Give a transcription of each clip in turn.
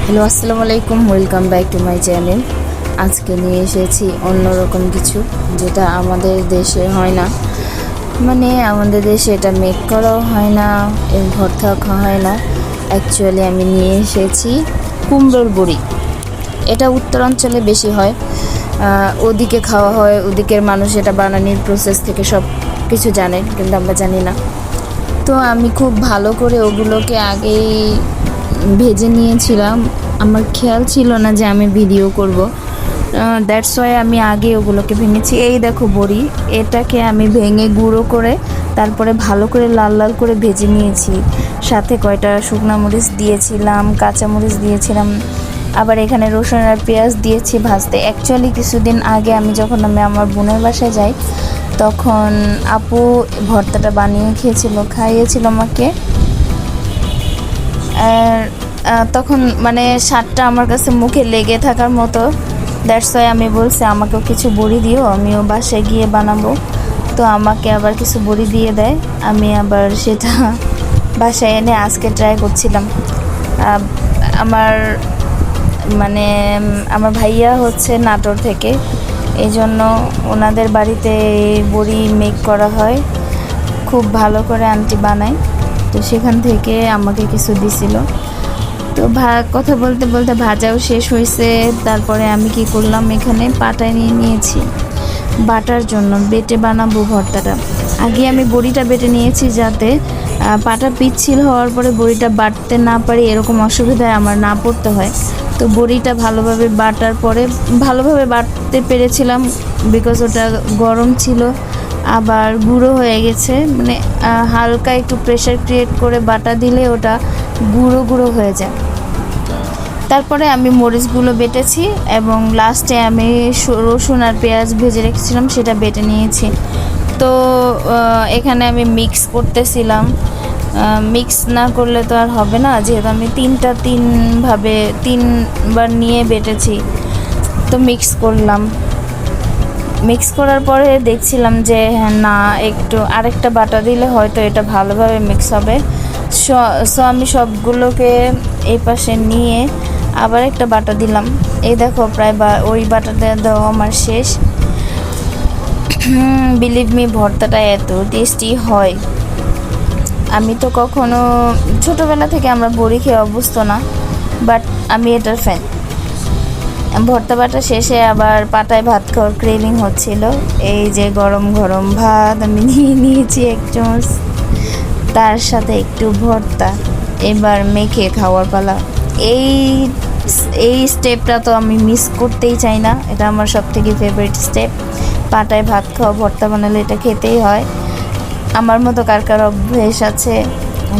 Hello, আসসালামু আলাইকুম। Welcome back to my channel. আজকে নিয়ে এসেছি অন্যরকম কিছু, যেটা আমাদের দেশে হয় না। মানে আমাদের দেশে এটা মেক করাও হয় না, এর ভর্তা খাওয়া হয় না। অ্যাকচুয়ালি আমি নিয়ে এসেছি কুমড়োর বড়ি। এটা উত্তরাঞ্চলে বেশি হয়, ওদিকে খাওয়া হয়, ওদিকের মানুষ এটা বানানোর প্রসেস থেকে সব কিছু জানে, কিন্তু আমরা জানি না। তো আমি খুব ভালো করে ওগুলোকে আগেই ভেজে নিয়েছিলাম। আমার খেয়াল ছিল না যে আমি ভিডিও করব, দ্যাটস ওয়াই আমি আগে ওগুলোকে ভেঙেছি। এই দেখো বড়ি, এটাকে আমি ভেঙে গুঁড়ো করে তারপরে ভালো করে লাল লাল করে ভেজে নিয়েছি। সাথে কয়টা শুকনো মরিচ দিয়েছিলাম, কাঁচামরিচ দিয়েছিলাম, আবার এখানে রসুন আর পেঁয়াজ দিয়েছি ভাজতে। অ্যাকচুয়ালি কিছুদিন আগে যখন আমি আমার বোনের বাসায় যাই, তখন আপু ভর্তাটা বানিয়ে খাইয়েছিল আমাকে। আর তখন মানে স্বাদটা আমার কাছে মুখে লেগে থাকার মতো। দ্যাটস ওয়াই আমি বলছি আমাকেও কিছু বড়ি দিও, আমিও বাসায় গিয়ে বানাবো। তো আমাকে আবার কিছু বড়ি দিয়ে দেয়, আমি আবার সেটা বাসায় এনে আজকে ট্রাই করছিলাম। আমার মানে আমার ভাইয়া হচ্ছে নাটোর থেকে, এই জন্য ওনাদের বাড়িতে বড়ি মেক করা হয়, খুব ভালো করে আন্টি বানায়। তো সেখান থেকে আমাকে কিছু দিছিল। তো কথা বলতে বলতে ভাজাও শেষ হয়েছে। তারপরে আমি কি করলাম, এখানে পাটায় নিয়ে নিয়েছি বাটার জন্য, বেটে বানাবো ভর্তাটা। আগে আমি বড়িটা বেটে নিয়েছি, যাতে পাটা পিচ্ছিল হওয়ার পরে বড়িটা বাটতে না পারি, এরকম অসুবিধায় আমার না পড়তে হয়। তো বড়িটা ভালোভাবে বাটার পরে ভালোভাবে বাটতে পেরেছিলাম, বিকজ ওটা গরম ছিল, আবার গুঁড়ো হয়ে গেছে। মানে হালকা একটু প্রেশার ক্রিয়েট করে বাটা দিলে ওটা গুঁড়ো গুঁড়ো হয়ে যায়। তারপরে আমি মরিচগুলো বেটেছি এবং লাস্টে আমি রসুন আর পেঁয়াজ ভেজে রেখেছিলাম, সেটা বেটে নিয়েছি। তো এখানে আমি মিক্স করতেছিলাম। মিক্স না করলে তো আর হবে না, যেহেতু আমি তিনবার নিয়ে বেটেছি। তো মিক্স করলাম। মিক্স করার পরে দেখছিলাম যে না, একটু আরেকটা বাটা দিলে হয়তো এটা ভালোভাবে মিক্স হবে। সো আমি সবগুলোকে এই পাশে নিয়ে আবার একটা বাটা দিলাম। এই দেখো প্রায় ওই বাটাটা দেওয়া আমার শেষ। বিলিভ মি, ভর্তাটা এত টেস্টি হয়। আমি তো কখনো ছোটোবেলা থেকে আমরা বড়ি খেয়ে অভ্যস্ত না, বাট আমি এটার ফ্যান। ভর্তা বাটা শেষে আবার পাটায় ভাত খাওয়ার ক্রেভিং হচ্ছিল। এই যে গরম গরম ভাত আমি নিয়ে নিয়েছি এক চামচ, তার সাথে একটু ভর্তা। এবার মেখে খাওয়ার পালা। এই এই স্টেপটা তো আমি মিস করতেই চাই না, এটা আমার সবথেকে ফেভারিট স্টেপ। পাটায় ভাত খাওয়া, ভর্তা বানালে এটা খেতেই হয়। আমার মতো কার কার অভ্যেস আছে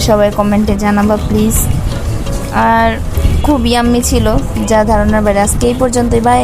সবাই কমেন্টে জানাবা প্লিজ। আর খুব ইয়াম্মি ছিল, যা ধারণার বাইরে। আজকে এই পর্যন্তই, বাই।